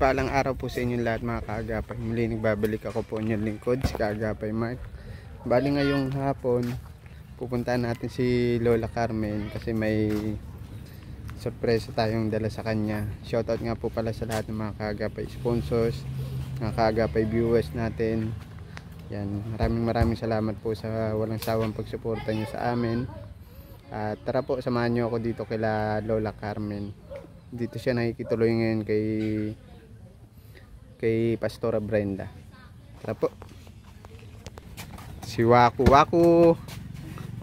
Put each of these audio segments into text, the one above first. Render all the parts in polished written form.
Mapagpalang araw po sa inyong lahat mga kaagapay. Muli nagbabalik ako po inyong lingkod, si Kaagapay Mark. Bali ngayong hapon, pupuntahan natin si Lola Carmen kasi may sorpresa tayong dala sa kanya. Shoutout nga po pala sa lahat ng mga Kaagapay sponsors, mga Kaagapay viewers natin. Yan, maraming salamat po sa walang sawang pagsuporta nyo sa amin. At tara po, samahan nyo ako dito kila Lola Carmen. Dito siya nakikituloy ngayon kay Pastora Brenda. Tara po. Si Waku. Waku,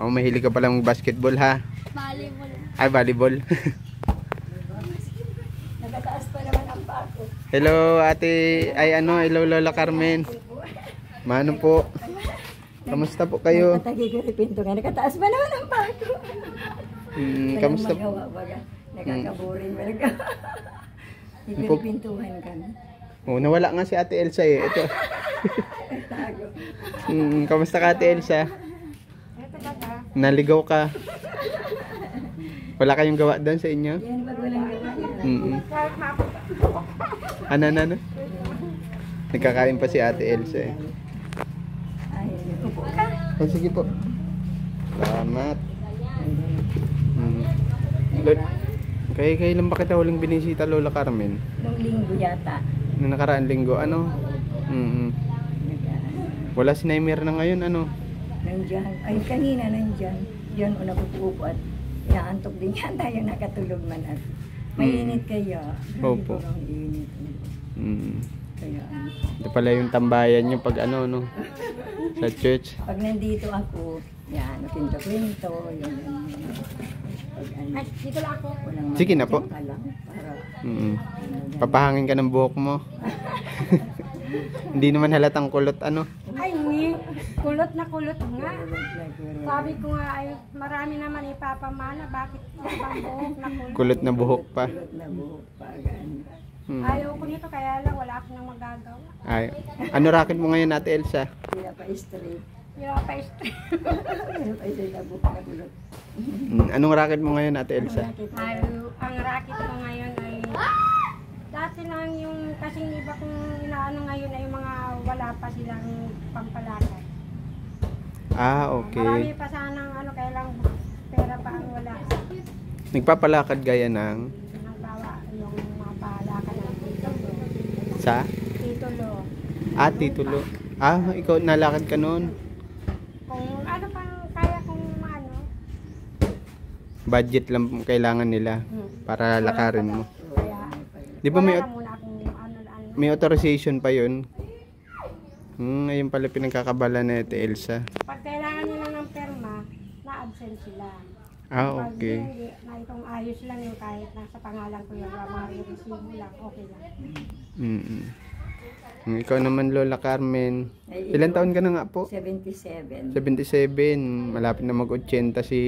mahilig ka palang basketball ha? Volleyball. Ay, volleyball. Nagataas pa naman ang pako. Hello ate, hello Lola Carmen. Mano po? Kamusta po kayo? Patagi ko rin pinto nga. Nakataas pa naman ang pako. Kamusta po? Nakakaboring ba? Pintuhan ka na. Oh, nawala nga si Ate Elsa eh. Ito. Kamusta ka Ate Elsa? Naligaw ka. Wala kayong gawa doon sa inyo? Yan, pag walang gawa. Ano? Nagkakain pa si Ate Elsa eh. Ay, upo ka. Oh, sige po. Salamat. Kailan ba kita huling binisita Lola Carmen? Nung linggo yata. Nung nakaraang linggo, ano? Wala si Naimer na ngayon, ano? Nandiyan. Ay, kanina nandiyan. Diyan una pupupo at inaantok din yata yung nakatulog man at mainit kaya. Opo. Init. Kaya Ito pala yung tambayan nyo pag ano, no? Sa church. pag nandito ako, yan, kwento-kwento, yun. Ay, dito lang ako. Sige na po. Para, Papahangin ka ng buhok mo. Hindi naman halatang kulot, ano? Ay, hindi. Kulot na nga. Sabi ko nga ay marami naman ipapamana. Bakit ibang buhok na kulot? Kulot na buhok pa. kulot na buhok pa, gaan. Ayaw ko nito kaya lang wala akong nang magagawa. Ay, ano racket mo ngayon Ate Elsa? Hindi pa straight. Hindi pa straight. Ano pa isa na buhok na kulot. Anong racket mo ngayon Ate Elsa? Ay, ang racket ko ngayon ay dati lang yung kasing iba kong inaano ngayon ay mga wala pa silang pampalakad. Ah, Marami okay. pa sanang ano kaya lang pera pa ang wala. Nagpapalakad gaya ng Ang bawa yung mga palakad ng titulo. sa? Titulo. Titulo. Ikaw nalakad ka noon. Kung ano pang kaya kong ano. Budget lang kailangan nila para lakarin mo. Kaya Di ba wala na muna akong ano. may authorization pa yun? Ngayon pala pinagkakabala na Ate Elsa. Pag kailangan nila ng perma, na-absent sila. Pag Okay. hindi, na itong ayos lang yung kahit nasa pangalan ko yung mga resibo lang, okay lang. Ikaw naman Lola Carmen. Ay, Ilan taon ka na nga po? 77. 77. Malapit na mag-80 si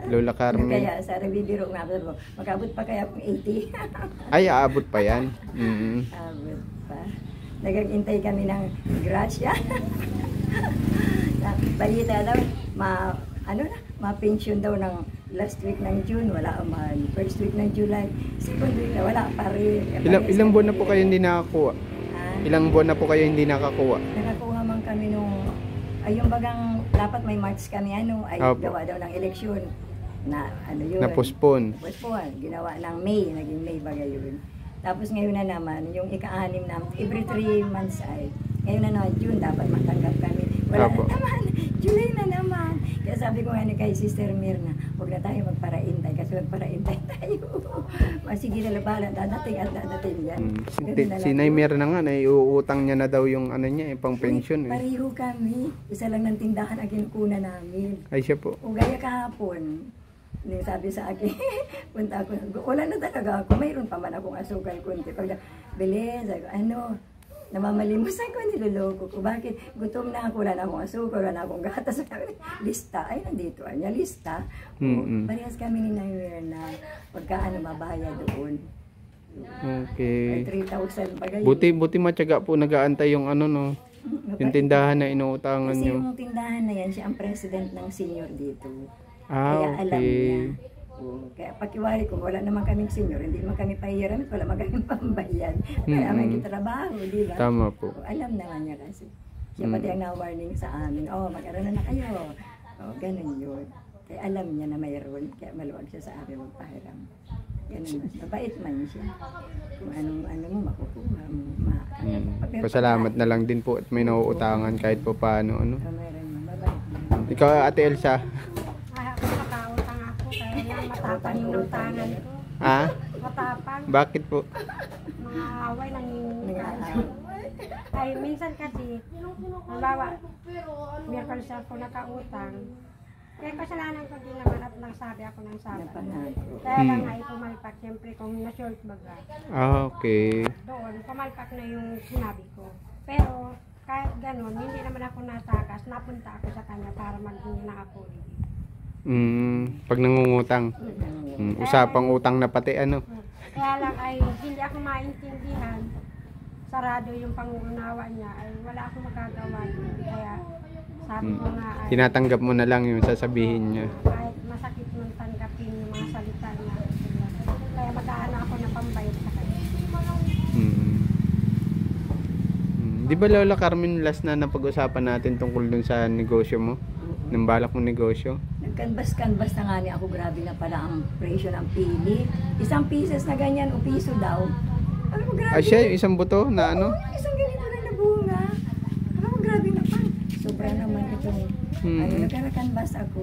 Lola Carmen. Kaya sa bibiro nga ako, mag-abot pa kaya akong 80. Ay, aabot pa yan. Abot pa. Nagagintay kami ng grasya. Balita daw, ma-pension daw ng last week ng June, wala man. First week ng July, second week na wala pa rin. Ilang buwan na po kayo hindi nakakuha? Ilang buwan na po kayo hindi nakakuha? Nakakuha man kami nung, ay yung bagang, dapat may March kami, ay Opo. gawa daw ng eleksyon. Na, yun. Na-postpone. Postpone. Ginawa ng May, naging May baga yun. Tapos ngayon na naman, yung ika-anim na, every 3 months ay, ngayon na naman, June, dapat matanggap kami. Wala Opo. na naman, July na naman. Kaya sabi ko nga kay Sister Mirna, huwag na tayo magparaintay kasi magparaintay tayo. Sige na labanan, dadating at dadating yan. Si Naimer na nga, naiuutang niya na daw yung ano niya, pang pension. Pareho kami. Isa lang ng tindahan ang kinukuna namin. Ay siya po. O gaya kahapon, nung sabi sa akin, punta ako, wala na talaga ako, mayroon pa man akong asukal kunti. Pag bilis, sabi ko, namamalimusan ko, niloloko ko. Bakit? Gutom na ako, wala na akong asukal, wala na akong gatas. Lista, ay nandito, niya, lista. Parehas kami ni Nair na pagka mabaya doon. Okay. Ay, 3,000 pa gayon. Buti matyaga po nag-aantay yung ano no. Yung tindahan na inuutangan Kasi niyo. yung tindahan na yan, siya ang president ng senior dito. Ah, Kaya alam niya. okay. Oo, kaya pakiwari ko, wala naman kaming senior, hindi naman kami pahiram, wala naman kaming pambayad. Wala naman yung trabaho, di ba? Tama po. O, alam naman niya kasi. Siya pati ang na-warning sa amin, magkaroon na kayo. Ganun yun. Kaya alam niya na mayroon, kaya maluwag siya sa amin magpahiram. Ganun, mabait man siya. Kung ano mo makukuha mo. Pasalamat na lang din po at may nauutangan kahit po paano. Ano. Mayroon mo, mabait. Ikaw, Ate Elsa? Ako nakautang ako, kaya lang matapang yung utangan ko. Ha? Matapang. Bakit po? Mga away nang ay, minsan kasi, halimbawa, Miyerkules ako nakautang. Kaya kasalanan ko din naman at nagsabi ako ng Sabado. Kaya lang nga pumalpak, siyempre kung na-short baga. Okay. Doon, pumalpak na yung sinabi ko. Pero, kahit ganun, hindi naman ako natakas, napunta ako sa kanya para maghingi ng apology. Pag nangungutang. Usapang utang na pati ano. Kaya lang ay hindi ako maintindihan. Sarado yung pangunawa niya ay wala akong magagawa. Kaya sabi ko nga ay Tinatanggap mo na lang yung sasabihin niya. kahit masakit mong tanggapin yung mga salita niya. Kaya mag-aano ako na pambayad sa kanya. Di ba Lola Carmen last na napag-usapan natin tungkol dun sa negosyo mo? Ng balak mong negosyo? Nagkanbas-kanbas na nga ni ako, grabe na pala ang presyo ng pili. Isang pieces na ganyan o piso daw. Alam mo, grabe. Siya yung isang buto na ano? Oo, yung isang ganito lang na bunga. Alam mo, grabe na pa. Sobra naman itong, nagkarakanbas ako.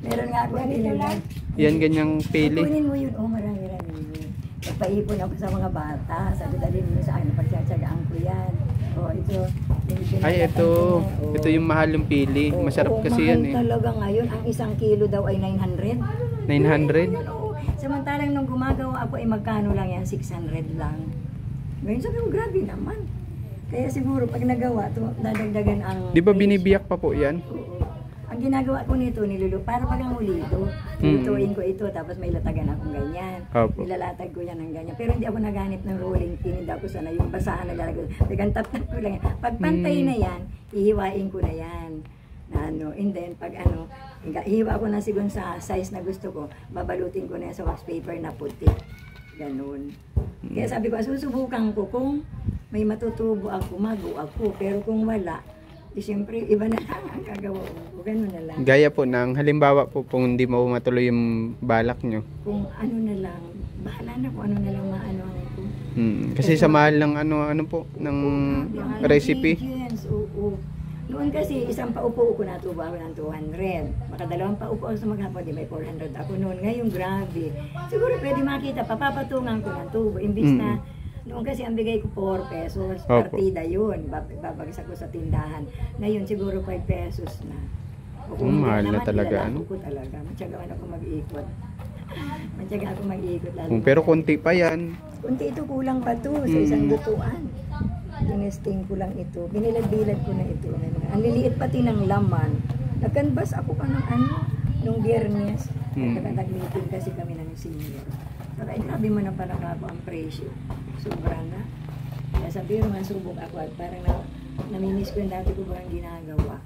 Meron nga ako nila. Yan ganyang pili. Kunin mo yun, marami-rami yun. Nagpaipon ako sa mga bata. Sabi dalhin mo sa akin, pagtsatsagaan ko yan. Ito. Ay, ito. Ito yung mahal yung pili. Masarap kasi yan eh. Mahal talaga ngayon. Ang isang kilo daw ay 900. 900? Oo. Samantalang nung gumagawa ako ay magkano lang yan, 600 lang. Ngayon sabi ko, grabe naman. Kaya siguro pag nagawa, dadagdagan ang... Di ba binibiyak pa po yan? Oo. Ang ginagawa ko nito, nilulu, para pag ang ulido, lutuin ko ito, tapos may latagan akong ganyan. Opo. Nilalatag ko yan ng ganyan. Pero hindi ako naganip ng rolling pin, hindi ako sana yung basahan na lalagay. Nagantap-tap ko lang yan. Pag pantay na yan, ihiwain ko na yan. Na ano, and then pag ano, hiwa ko na siguro sa size na gusto ko, babalutin ko na yan sa wax paper na puti. Ganun. Kaya sabi ko, susubukan ko kung may matutubo ako, mago ako. Pero kung wala, siyempre, iba na lang ang gagawa ko. Ganun na lang. Gaya po ng halimbawa po kung hindi mo matuloy yung balak nyo. Kung ano na lang, bahala na kung ano na lang maano ko. Kasi sa mahal ng ano po, ng recipe. Ingredients, oo. Noon kasi, isang paupo ko natubo ako ng 200. Makadalawang paupo ako sa maghapon, di may 400 ako noon. Ngayon, grabe. Siguro pwede makita, papapatungan ko ng tubo. Imbis na, noon kasi ang bigay ko 4 pesos, partida yun. Babagsak ko sa tindahan. Ngayon, siguro 5 pesos na. Mahal na talaga, ano? Ko talaga. Matyagaan ako mag-iikot. Matyagaan ako mag-iikot. Pero konti pa yan. Kunti ito, kulang pa to sa isang lutuan. Tinesting ko lang ito. Binilad-bilad ko na ito. Ang liliit pati ng laman. Nagkanbas ako pa ng ano, nung Biyernes. Nag-meeting kasi kami ng senior. Saka grabe mo na pala ako ang presyo. Sobra na. Kaya sabi ko, subok ako at parang namimiss ko yung dati ko parang ginagawa.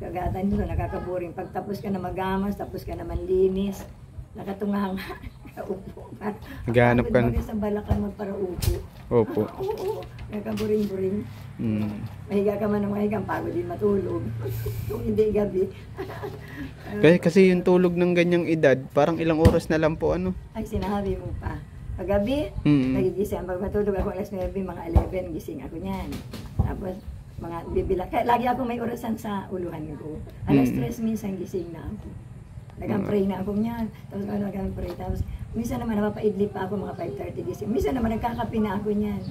Kagatan nito, nakakaboring. Pag tapos ka na magamas, tapos ka na manlinis, nakatungahang kaupo ka. Naghahanap ka na. Sa balakan mo para upo. Opo. Oo, nakakaboring-boring. Mahiga ka man ng mahiga, pagod din matulog. Kung hindi gabi. Kasi yung tulog ng ganyang edad, parang ilang oras na lang po ano. Ay, sinabi mo pa. Paggabi, nagigising. Pag matulog ako alas 9, mga 11, gising ako niyan. Tapos, mga bibilang. Kaya lagi ako may orasan sa uluhan ko. Alas 3 minsan gising na ako. Nag-pray na ako niyan. Tapos ano, nag-pray. Tapos, minsan naman napapaidli pa ako mga 5:30 gising. Minsan naman nagkakape na ako niyan.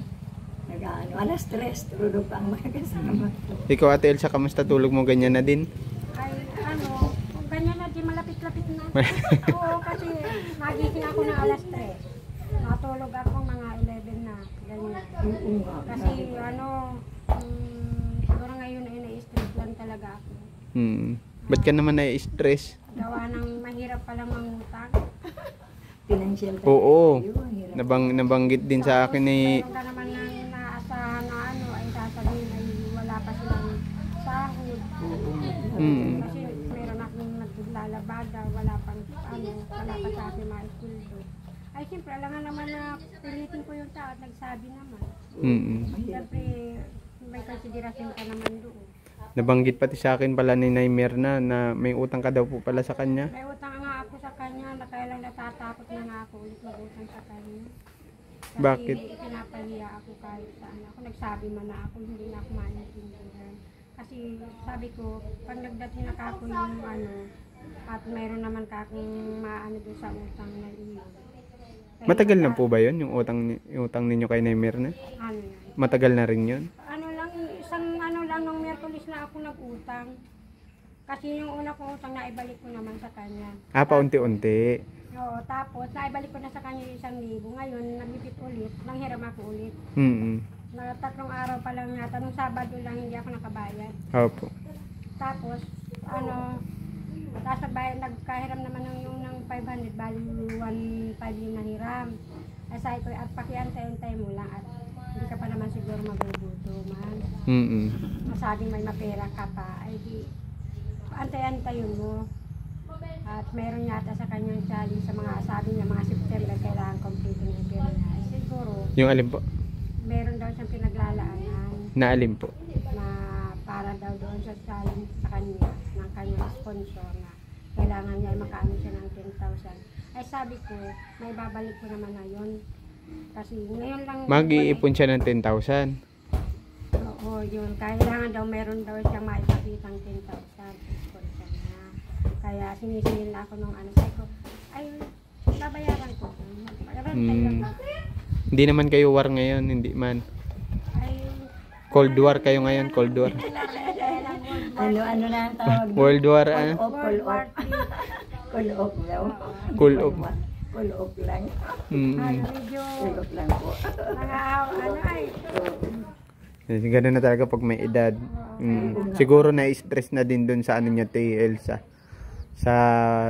Alas 3, tulog pa ang mga kasama ko. Ikaw, Ate Elsa, kamusta tulog mo? Ganyan na din? Ay, kung ganyan na, di malapit-lapit na. Oo, kasi nagising ako ng alas 3. Natulog ako mga 11 na, ganyan. Kasi siguro ngayon ay na-stress lang talaga ako. Ba't ka naman na-stress? Gawa ng mahirap palang mangutang. Financial talaga. Oo. Nabanggit din sa akin ni... Meron ka naman ng naasahan na ay sasabihin ay wala pa silang sahod. Kasi meron akong naglalabag. daw wala pang wala pa sa akin mga iskuldo. Ay siyempre, alangan naman na pilitin ko yung tao at nagsabi naman. Siyempre, may konsiderasyon ka naman doon. Nabanggit pati sa akin pala ni Naimer na may utang ka daw po pala sa kanya. May utang nga ako sa kanya, na kaya lang natatakot na nga ako ulit mag-utang sa kanya. Kasi Bakit? pinapahiya ako kahit saan ako. Nagsabi man na ako, hindi na ako maintindihan. Kasi sabi ko, pag nagdating na ako yung at mayroon naman ka akong maano doon sa utang na iyo. Matagal na po ba yun, yung utang ninyo kay Naimer na? Ano yan? Matagal na rin yun? Ano lang, isang ano lang, nung Miyerkules na ako nag-utang. Kasi yung una kong utang, naibalik ko naman sa kanya. Paunti-unti. Oo, tapos naibalik ko na sa kanya yung 1,000. Ngayon, nagbibit ulit, nanghiram ako ulit. Na 3 araw pa lang yata, nung Sabado lang hindi ako nakabayad. Opo. Tapos, nagkahiram naman yung ng 500, bali 1,500 yung nahiram. Ay sabi ko, at pakiantay-antay mo lang at hindi ka pa naman siguro maguguto man. Masabing may mapera ka pa, ay di, antay-antayin mo. At meron yata sa kanyang challenge sa mga sabi niya, mga September, kailangan complete yung pera niya. Ay siguro, Yung alin po? meron daw siyang pinaglalaanan Na alin po? na para daw doon sa challenge sa kanya, ng kanyang sponsor na kailangan niya ay makaano siya ng 10,000. Ay sabi ko, may babalik ko naman na yun. Kasi ngayon lang... Mag-iipon siya ng 10,000. Oo, yun. Kailangan daw, meron daw siyang maipakitang 10,000 sponsor niya. Kaya sinisingil na ako nung sabi ko, ay, babayaran ko. Hindi naman kayo war ngayon, hindi man. Ay, Cold War kayo ngayon, Cold War. Ano na ang tawag? World War, Cool off. Cool off daw. Cool off. Cool off lang. medyo Cool off lang po. Ganun na talaga pag may edad. Siguro na-stress na din dun sa ano niya, TL sa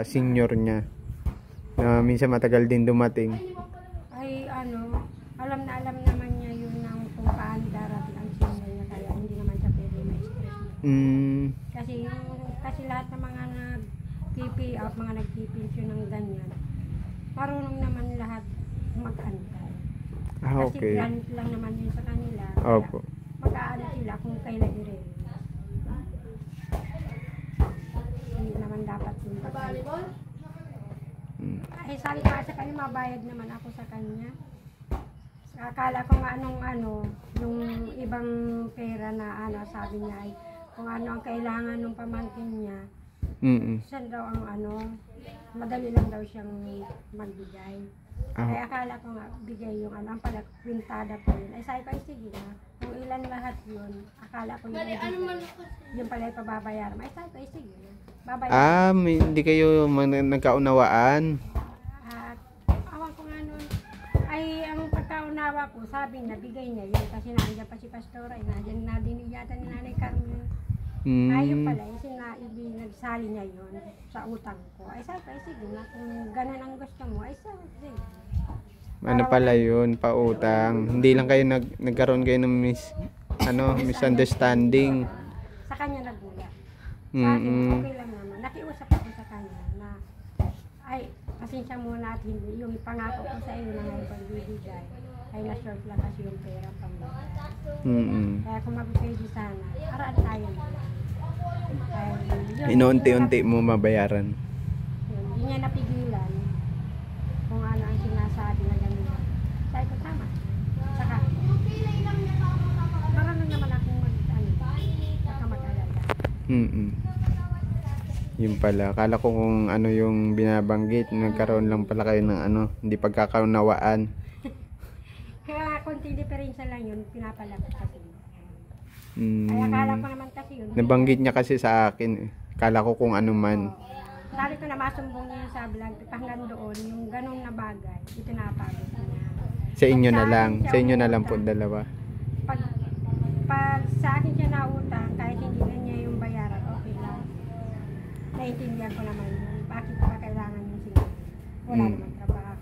senior niya. Na minsan matagal din dumating. ay alam naman niya yun ng kung paano darating ang senior niya, kaya hindi naman siya pwede ma-stress. Kasi lahat ng mga nag-TP out, mga nag-TP ng ganyan, marunong naman lahat mag-antay. Kasi Okay. grant lang naman yun sa kanila. Opo. Mag-aano sila kung kailan i-release. Hindi naman dapat yung pag-antay. Ay sabi ko sa kanya, mabayad naman ako sa kanya. Akala ko nga yung ibang pera na sabi niya ay kung ano ang kailangan ng pamangkin niya. Siya daw ang madali lang daw siyang magbigay. Ay akala ko nga bigay yung ang pala kwintada po yun. Ay sabi ko, ay sige na, kung ilan lahat yun, akala ko yung pala ipababayaran. Ay sabi ko, ay sige na, babayaran. Hindi kayo nagkaunawaan. At awan ko nga nun, ay ang pagkaunawa ko, sabi na bigay niya yun kasi nandiyan pa si Pastora, nandiyan na din yata ni Nanay Carmen. Ayun pala, nagsali niya yun sa utang ko. Ay sabi ko, ay sige na, kung ganun ang gusto mo, ay sige. Ano pala yun, pautang. Hindi lang kayo nagkaroon kayo ng misunderstanding. Sa kanya nagmula. Sa akin, okay lang naman. Nakiusap ako sa kanya na, ay, pasensya muna at hindi, yung pangako ko sa iyo na ngayon pagbibigay, ay na-short lang kasi yung pera pang Kaya kung mag-pwede sana, araan tayo na. Inuunti-unti mo mabayaran. Hindi niya napigilan kung ano ang sinasabi na gano'n. Sabi ko, tama. Saka, marunong naman akong mag-alala. Yun pala. Akala ko kung ano yung binabanggit, nagkaroon lang pala kayo ng hindi pagkakaunawaan. Kaya konting diferensya lang yun, pinapalabas kasi. Ay akala ko naman kasi yun. Nabanggit niya kasi sa akin. Akala ko kung ano man. Dali ko na masumbong niya sa vlog, hanggang doon, yung ganong na bagay, itinapagod niya. Sa inyo na lang. Sa inyo na lang po dalawa. Pag sa akin siya nautang, kahit hindi na niya yung bayaran, okay lang. Naiintindihan ko naman yun. Bakit pa kailangan yung sila? Wala naman trabaho.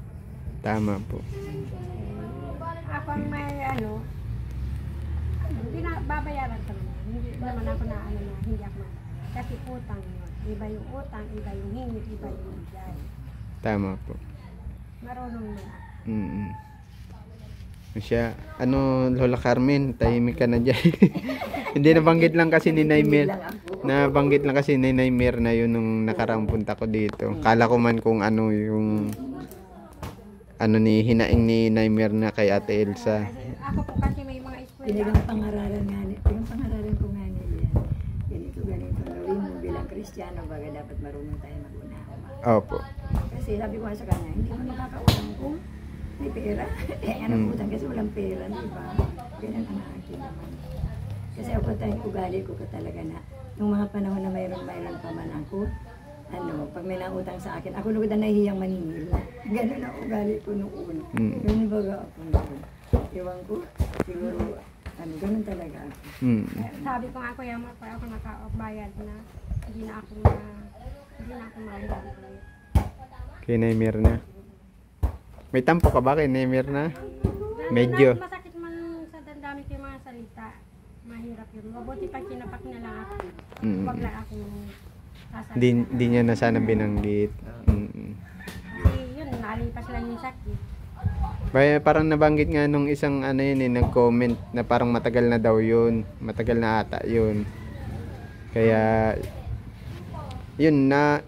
Tama po. Ako ang may babayaran ko naman. Hindi naman ako na hindi ako man. Kasi utang yun. Iba yung utang, iba yung hingi, iba yung bigay. Tama po. Marunong na. Mm. Siya, Lola Carmen, tahimik ka na dyan. Hindi, nabanggit lang kasi ni Naimir. Nabanggit lang kasi ni Naimir na yun nung nakaraang punta ko dito. Kala ko man kung yung ni hinaing ni Naimir na kay Ate Elsa. Kasi ako po kasi may mga eskwela. Talagang pangaralan nga ni, talagang pangaralan ko nga ni yan. Ganito gawin mo bilang Kristiyano, baga dapat marunong tayo mag-unawa. Opo. Kasi sabi ko nga sa kanya, hindi mo makakautang kung may pera. Anong utang kasi walang pera, di ba? Ganyan ang akin naman. Kasi ako tayong ugali ko talaga na, nung mga panahon na mayroon pa man ako, pag may nautang sa akin, ako lugod na nahihiyang maningil. Ganun ang ugali ko nung una. Ganun baga ako noon. Iwan ko, siguro, ganun talaga ako. Sabi ko nga, kuya, ako nakabayad na. Hindi na ako mahirap. Kay Naimir na. May tampo ka ba kay Naimir na? Medyo. Masakit man sa dandami ko yung mga salita. Mahirap yun. Mabuti pag kinapak na lang ako. Huwag lang ako sasalita. Di niya na sana binanggit. Kasi yun, nalipas lang yung sakit. Parang nabanggit nga nung isang nag-comment na parang matagal na daw yun. Matagal na ata yun. Kaya, yun na,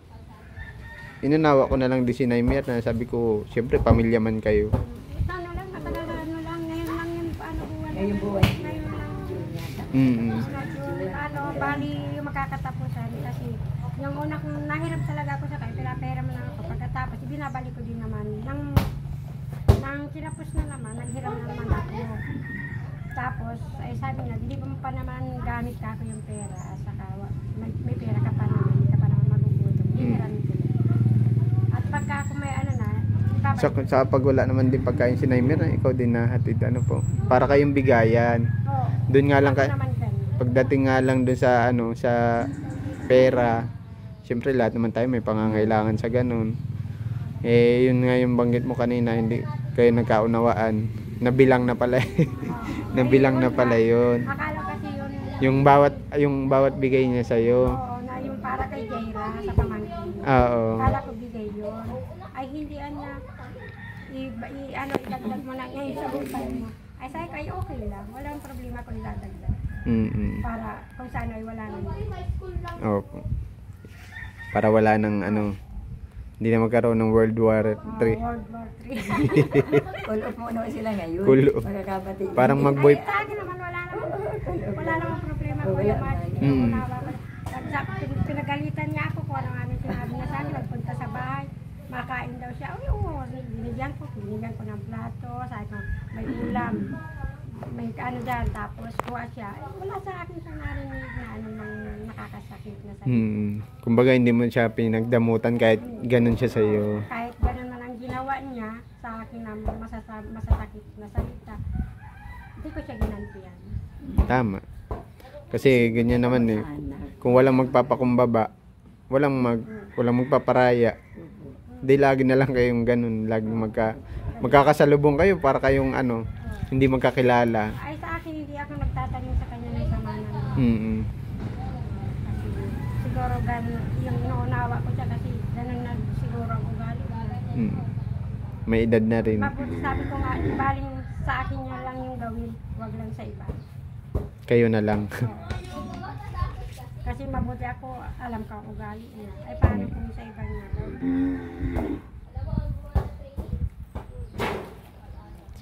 inunawa ko na lang din si Naimir na sabi ko, siyempre pamilya man kayo. Matagal na ngayon lang yung buwan. Ngayong buwan. Ngayon lang. Bali yung makakatapusan kasi yung una kong nahirap talaga ako sa kanya, pinapera mo lang ako. Pagkatapos, ibinabalik ko din naman. Nang kinapos na naman, naghiram na naman ako. Tapos, ay sabi niya, hindi mo pa naman gamit ka ako yung pera. Saka may pera ka pa naman, hindi ka pa naman magugutom. Hiniram ko. At pagka ako may ibabalik. Sa pag wala naman din pagkain si Naimir, ikaw din nahatid po. Para kayong bigayan. Oo. Doon nga lang Naman ganun. pagdating nga lang doon sa sa pera. Siyempre lahat naman tayo may pangangailangan sa ganun. Yun nga yung banggit mo kanina, hindi kayo nagkaunawaan. Nabilang na pala. Nabilang na pala yun. Akala kasi yun. Yung bawat bigay niya sa iyo. Oo, na yung para kay Jaira sa pamangkin. Oo. Akala ko bigay yun. Ay hindi idagdag mo na ngayon sa buhay mo. Ay sabi ko, ay okay lang. Walang problema kung idadagdag. Para kung saan ay wala naman. Opo. Para wala nang hindi na magkaroon ng World War 3. World War 3. Cool off muna sila ngayon. Cool off. Magkakapatid. Parang mag-boy. Ay, sa akin naman wala naman problema ko yung pinagalitan niya ako kung ano nga sinabi niya sa akin. Nagpunta sa bahay, makain daw siya. Ay, oo, binigyan ko ng plato. Sabi ko, may ulam. May dyan, tapos kuha siya. Wala sa akin siya narinig na nang nakakasakit na sa Kumbaga hindi mo siya pinagdamutan kahit ganun siya sa iyo. Kahit ganun man ang ginawa niya sa akin na masasakit na salita, hindi ko siya ginantiyan. Tama. Kasi ganyan naman Kung walang magpapakumbaba, walang magpaparaya. Di lagi na lang kayong ganun, lagi magkakasalubong kayo para kayong hindi magkakilala. Ay sa akin hindi ako nagtatanim sa kanya ng sama na. Kasi siguro yung naunawa ko siya kasi ganun na siguro ang ugali ko. May edad na rin. Mabuti sabi ko nga, baling sa akin niya lang yung gawin, wag lang sa iba. Kayo na lang. Kasi mabuti ako, alam ko ang ugali niya. Ay paano kung sa iba niya gawin?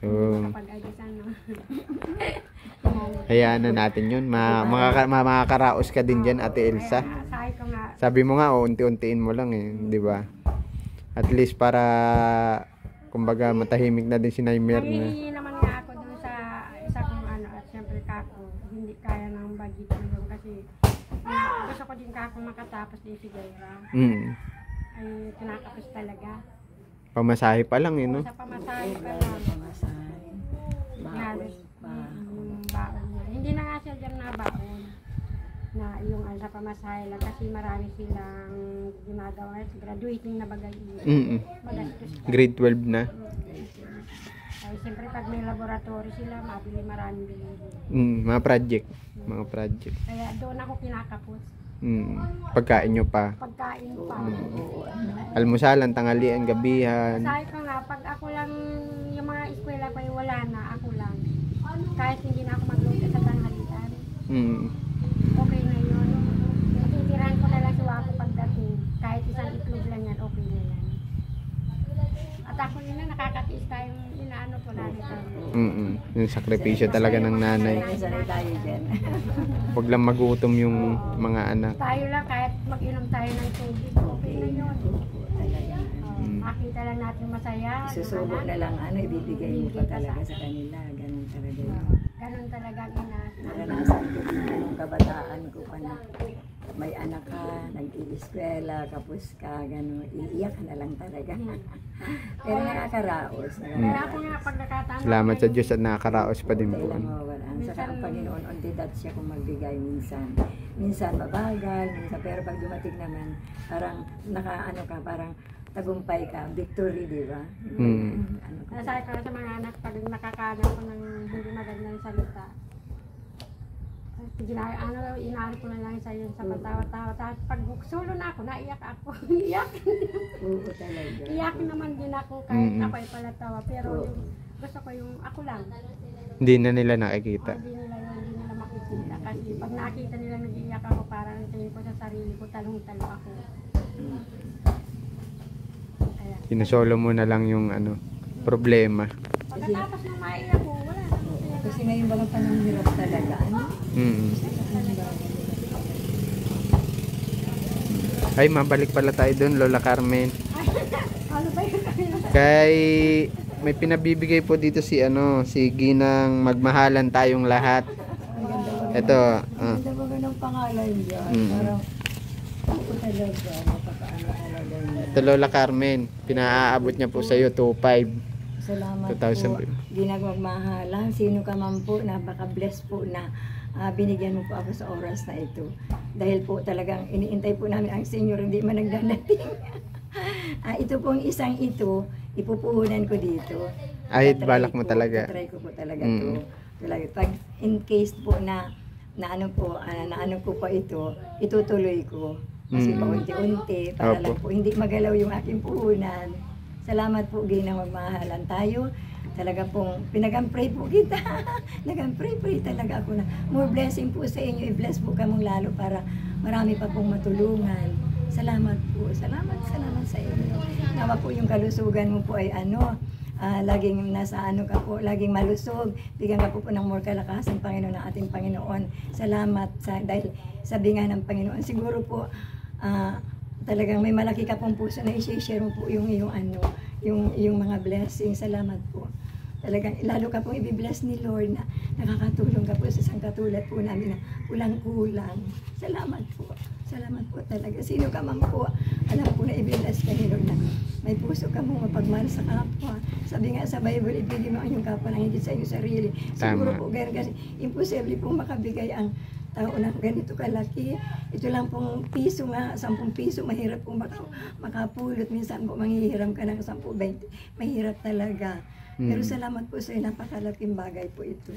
So, Kapag-agisan no. hayaan na natin yun. Makakaraos ka din dyan, Ate Elsa. Sabi ko nga, Sabi mo nga, unti-untiin mo lang di ba? At least para, kumbaga, matahimik na din si Naimir na. nangihingi naman nga ako dun sa isa kong at syempre kako, hindi kaya ng budget ko yun kasi gusto ko din kako makatapos din si Jaira. Ay tinatapos talaga. Pamasahe pa lang no? Sa pamasahe pa lang. Baon pa. Yung baon niya. Hindi na nga siya dyan na baon. Na yung sa pamasahe lang kasi marami silang ginagawa. Graduating na bagay. Magastos pa. Grade 12 na. Ay siyempre pag may laboratory sila, maraming bilhin. Mga project. Mga project. Kaya doon ako kinakapos. Pagkain nyo pa. Pagkain pa. Oo, ano. Almusalan, tanghalian, gabihan. Sabi ko nga, pag ako lang, yung mga eskwela ko ay wala na, ako lang. Kahit hindi na ako magluto sa tanghalian, Mm. okay na yun. Matitirahan ko na lang si Wapo pagdating. Kahit isang itlog lang yan, okay na yan. At ako yun na, nakakatiis tayong inaano ko na nito. Yung sakripisyo talaga ng nanay. Sanay tayo dyan. Huwag lang magutom yung mga anak. Tayo lang, kahit mag-inom tayo ng tubig, okay na yun. Talaga. Makita lang natin masaya. Susubo na lang ano, ibibigay mo pa talaga sa kanila. Ganun talaga yun. Ganun talaga ang ina. Naranasan ko din yung kabataan ko pa na may anak ka, nag-i-eskwela, kapos ka, gano'n, iiyak ka na lang talaga. Pero nakakaraos. Kaya ako nga pag nakatama. Salamat sa Diyos at nakakaraos pa din po. Kailang mawala. Saka ang Panginoon, on the dot siya kung magbigay minsan. Minsan mabagal, minsan, pero pag dumating naman, parang nakaano ka, parang tagumpay ka, victory, di ba? Ano ka? Nasabi ko na sa mga anak, pag nakakanan ko ng hindi magandang salita, inaari ko na lang sa iyo sa patawa-tawa. Tapos pag sulo na ako, naiyak ako. Iyak. Oo, talaga. Iyak naman din ako kahit ako ay palatawa. Pero yung, gusto ko yung ako lang. Hindi na nila nakikita. Hindi nila makikita. Kasi pag nakita nila nag-iyak ako, parang tingin ko sa sarili ko, talong-talo ako. Kaya, Sinusolo mo na lang yung ano, problema. pagkatapos ng maiyak ko, wala na. Kasi ngayon mga panahon hirap talaga. Ano? Ay, mabalik pala tayo doon, Lola Carmen. Ano ba yun? Kay may pinabibigay po dito si si Ginang magmahalan tayong lahat. Ito, Ang ganda ba ng pangalan niya? Parang, ako talaga, mapakaano talaga niya. ito Lola Carmen, pinaaabot niya po sa iyo 2,500. Salamat 2,000. po. Ginagmagmahalan. Sino ka man po, napaka-bless po na binigyan mo po ako sa oras na ito. Dahil po talagang iniintay po namin ang senior, hindi man nagdadating. Ito pong isang ito, ipupuhunan ko dito. Ay, balak mo talaga. Tatry ko po talaga to. Talaga. Pag in case po na ano ko pa ito, itutuloy ko. Kasi paunti-unti, para lang po hindi magalaw yung aking puhunan. Salamat po, Ginang, magmahalan tayo. Talaga pong pinag-pray po kita. Nag-pray talaga ako na more blessing po sa inyo. I-bless po kamong lalo para marami pa pong matulungan. Salamat po. Salamat sa inyo. Nawa po yung kalusugan mo po ay laging nasa ka po, laging malusog. Bigyan ka po ng more kalakasan, Panginoon, ng ating Panginoon. Salamat dahil sabi nga ng Panginoon, siguro po, talagang may malaki ka pong puso na i-share mo po yung mga blessing. Salamat po. Talagang lalo ka pong i-bless ni Lord na nakakatulong ka po sa isang katulad po namin na kulang-kulang. Salamat po. Salamat po talaga. Sino ka man po, alam po na i-bless ka ni Lord na may puso ka mo mapagmahal sa kapwa. Sabi nga sa Bible, ibigay mo ang iyong kapwa ng hindi sa iyong sarili. Siguro po ganyan kasi imposible pong makabigay ang tao na ganito kalaki. Ito lang pong piso nga, 10 piso, mahirap pong makapulot. Minsan po manghihiram ka ng 10, 20. Mahirap talaga. Pero salamat po sa iyo, napakalaking bagay po ito.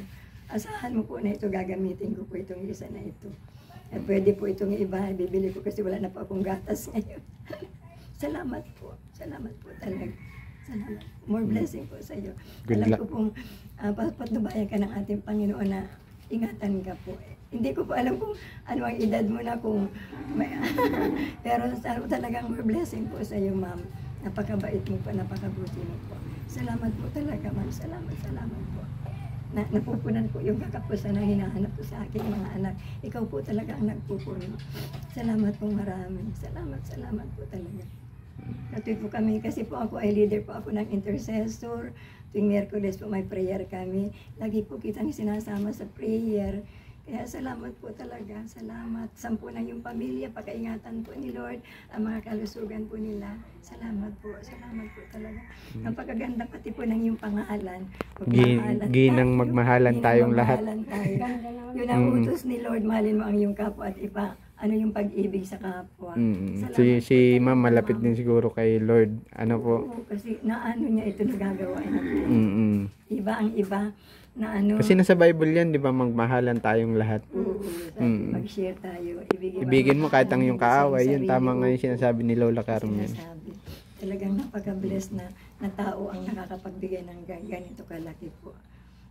Asahan mo po na ito, gagamitin ko po itong isa na ito. At pwede po itong iba, bibili ko kasi wala na po akong gatas ngayon. Salamat po talaga. Salamat. More blessing po sa iyo. Alam ko pong patnubayan ka ng ating Panginoon na ingatan ka po. Hindi ko po alam kung ano ang edad mo na kung may, pero talagang more blessing po sa iyo, ma'am. Napakabait mo po, napakabuti mo po. Salamat po talaga, ma'am. Salamat po. Napupunan po yung kakapusan na hinahanap ko sa aking mga anak. Ikaw po talaga ang nagpupuno. Salamat po marami. Salamat po talaga. Natuloy po kami kasi po ako ay leader po ako ng intercessor. Tuwing Miyerkules po may prayer kami. Lagi po kitang sinasama sa prayer. Kaya salamat po talaga. Salamat. Sampu na yung pamilya. Pagkaingatan po ni Lord. Ang mga kalusugan po nila. Salamat po talaga. Napakaganda pati po ng yung pangalan. Ginang magmahalan tayong lahat. Yun ang utos ni Lord. Mahalin mo ang iyong kapwa at yung pag-ibig sa kapwa. Si ma'am malapit din siguro kay Lord. Ano po? Oo, kasi naano niya ito nagagawa niya. Iba ang iba. na ano. Kasi nasa Bible yan, di ba? Magmahalan tayong lahat. Oo, Mm. mag-share tayo. Ibigin mo kahit ang yung kaaway. Yun, tama nga yung yung sinasabi ni Lola Carmen. sinasabi. Talagang napaka-bless na tao ang nakakapagbigay ng ganito kalaki po.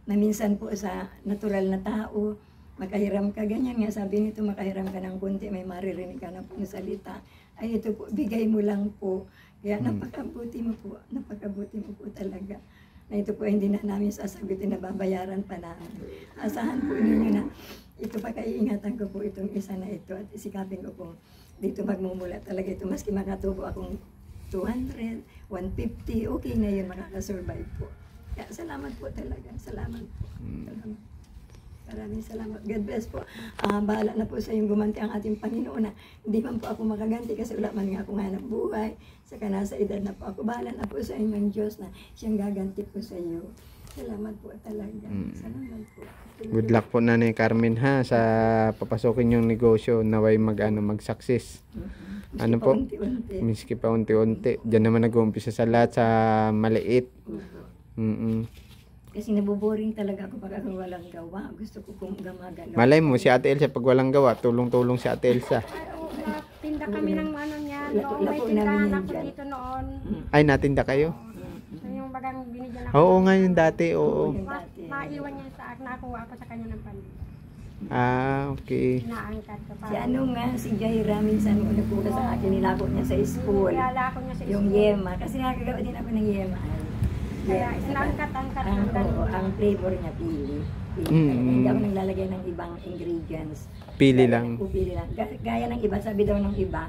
Na minsan po sa natural na tao, makahiram ka, ganyan nga, sabi nito, makahiram ka ng kunti, may maririnig ka na pong salita. Ay, ito po, bigay mo lang po. Kaya napakabuti mo po talaga. Na ito po hindi na namin sasagutin na babayaran pa namin. Asahan po ninyo na ito pa kaiingatan ko po itong isa na ito at isikapin ko po dito magmumula talaga ito. Maski makatubo akong 200, 150, okay na yun, makakasurvive po. Kaya salamat po talaga. Salamat po. Salamat. Maraming salamat. God bless po. Bahala na po sa yung gumanti ang ating Panginoon na hindi man po ako makaganti kasi wala man nga akong hanap buhay. Saka nasa edad na po ako. Bahala na po sa inyong Diyos na siyang gaganti po sa iyo. Salamat po talaga. Salamat po. Good luck po Nanay Carmen ha sa papasokin yung negosyo naway mag-success. Ano po? Unti-unti. Miski pa unti-unti. Diyan naman nag-uumpisa sa lahat sa maliit. Kasi naboboring talaga ako pag ako walang gawa. Gusto ko kung gumagalaw. Malay mo si Ate Elsa pag walang gawa, tulong-tulong si Ate Elsa. Tinda kami ng ano niyan. Lako- May lako tindahan namin yan ako dyan. dito noon. Ay, natinda kayo? Yung bagang binigyan ako. Oo nga yung dati, oo. Yung dati. Maiwan niya sa akin. Nakuha ako sa kanya ng pandita. Okay. Inaangkat ko pa. Si ano nga, si Jaira, minsan mo nagpunta sa akin, nilako niya sa school. Kilala ko niya sa Yung school. yema, kasi nakagawa din ako ng yema. Kaya inaangkat-angkat ng ganun. Ang flavor niya, pili. Pili Mm. talaga. Hindi ako naglalagay ng ibang ingredients. Pili lang. Pili lang. Gaya ng iba, sabi daw ng iba,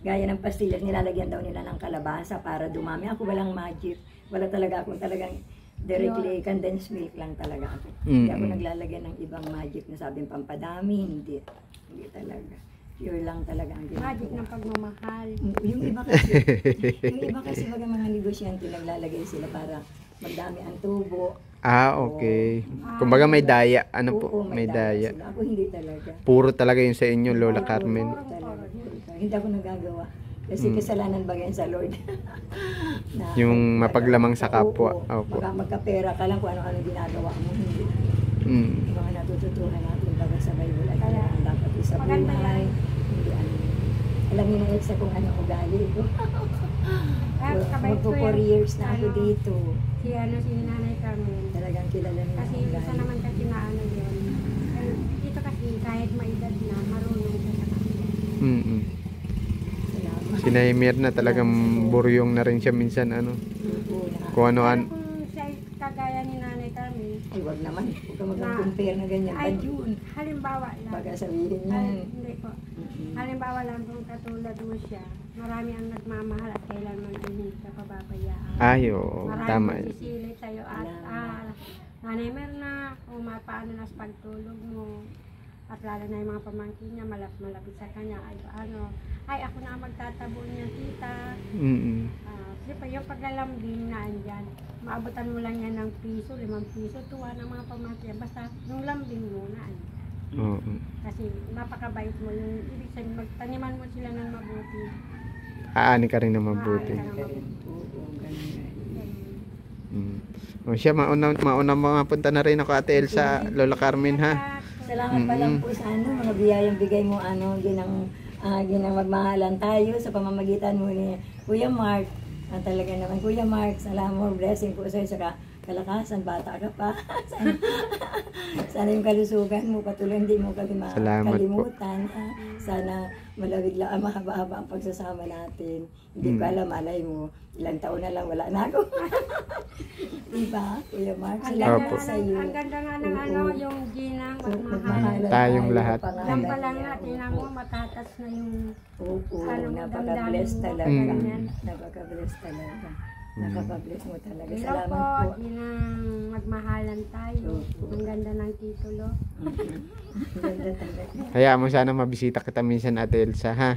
gaya ng pastillas, nilalagyan daw nila ng kalabasa para dumami. Ako walang magic. Wala talaga akong talagang directly condensed milk lang talaga ako. Hindi ako naglalagyan ng ibang magic na sabing pampadami. Hindi. Hindi talaga. Pure lang talaga ang ginagawa. Magic ng pagmamahal. Yung iba kasi baga mga negosyante naglalagay sila para magdami ang tubo. Okay. Kumbaga may daya. Ano po? Oo, May daya. sila. Ako hindi talaga. Puro talaga yun sa inyo, Lola Carmen. Talaga. Hindi ako nagagawa. Kasi kasalanan bagay sa Lord. Na- Yung mapaglamang sa kapwa. Oo, Opo. baka magkapera ka lang kung ano-ano ginagawa mo. Hindi. Yung mga natututunan natin baga sa Bible ay kaya dapat isa Maganda buhay. yan. Hindi ano. Alam niyo na Elsa kung ano ugali ko. Kaya kabait ko Magpo 4 yan. years na ako Ano, dito. Si Nanay Carmen. Talagang kilala niya Kasi ang isa ugali. naman kasi na ano yun. Kaya dito kasi kahit maedad na, marunong siya sa kanila. Salamat. Si Naimir na talagang buryong na rin siya minsan ano. Oo, Kung ano Pero kung siya kagaya ni Nanay Carmen, Ay, wag naman. Huwag ka mag-compare na ganyan. ay, Bad yun. halimbawa lang. Baga sabihin Ay, yan. hindi po. Halimbawa lang kung katulad mo siya, marami ang nagmamahal at kailanman ay hindi ka pababayaan. Ay, oo. Marami Tama. magsisilip sa'yo at Nanay Merna, kung paano na sa pagtulog mo, at lalo na yung mga pamangkin niya, malapit sa kanya, ay ako na ang magtatabo niya, tita. Siyempre, yung paglalambing na andyan, maabutan mo lang yan ng piso, 5 piso, tuwa ng mga pamangkin, basta yung lambing mo na Oo. kasi napakabait mo, yung ibig sabihin, magtaniman mo sila ng mabuti. Aani ka rin na mabuti. Maaari ka ng mabuti. Oo, ganun. O siya, mauna mapunta na rin ako Ate Elsa, Lola Carmen ha. Salamat pa lang po sa ano, mga biyayang bigay mo ginang magmahalan tayo sa pamamagitan mo ni Kuya Mark. Talaga naman, Kuya Mark, salamat, blessing po sa iyo sa kalakasan, bata ka pa. Sana yung kalusugan mo, patuloy hindi mo Salamat kalimutan. Sana malawig lang, mahaba-haba ang pagsasama natin. Hindi ko alam, malay mo, ilang taon na lang, wala na ako. Diba, Kuya Mark? Salamat Opo. sa iyo. Ang ganda nga ng ano, yung ginang magmahal. Magmahalan Tayong tayo, lahat. pangalan Yan pa lang niya. nga, tingnan mo, matatas na yung Opo, Ano, napaka-bless damdamin mo, talaga. ganyan. Napaka-bless talaga. Nakaka-bless mo talaga. Hello Salamat po, po. ginang magmahalan tayo. Opo. Ang ganda ng titulo. Ang ganda talaga. Hayaan mo sana mabisita kita minsan Ate Elsa ha.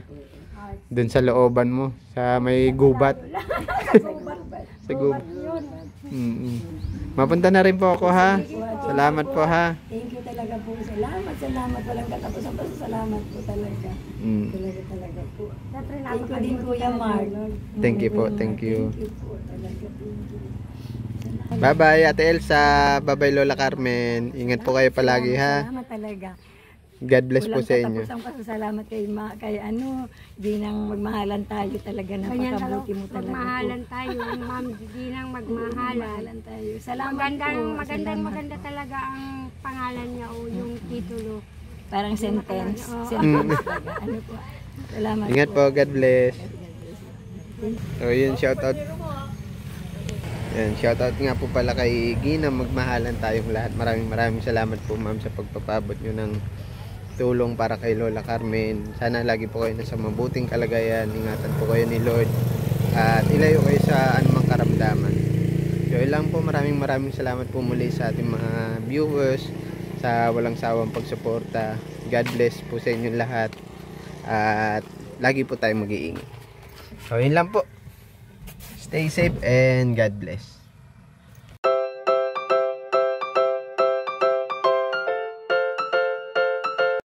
Ah, Doon sa looban mo, sa may gubat. Sa gubat. yun. Mapunta na rin po ako ha. Salamat po ha. Thank you talaga po. Salamat. Walang katapusan pa. Salamat po talaga. Talaga po. Siyempre, Thank you din napakalimutan Kuya ng Mark. Lord. Thank you po, thank you. Thank you po talaga. Thank you. Salamat. Bye-bye, Ate Elsa. Bye-bye, Lola Carmen. Ingat po kayo palagi, ha? Salamat talaga. God bless po sa inyo. Walang katapusan pasasalamat kay Ginang, magmahalan tayo talaga. Napakabuti mo talaga. Magmahalan tayo, ma'am. Ginang magmahalan. Magmahalan tayo. Salamat po. Maganda talaga ang pangalan niya o yung titulo. Parang sentence. Oo. Sentence talaga. Ano po. Salamat Ingat po, God bless. So, yun, shoutout. Yan, shoutout nga po pala kay Gina, magmahalan tayong lahat. Maraming salamat po, ma'am, sa pagpapabot nyo ng tulong para kay Lola Carmen. Sana lagi po kayo nasa mabuting kalagayan. Ingatan po kayo ni Lord at ilayo kayo sa anumang karamdaman. So, ilang po, maraming salamat po muli sa ating mga viewers sa walang sawang pagsuporta. God bless po sa inyong lahat at lagi po tayong mag-iingat. So, yun lang po. Stay safe and God bless.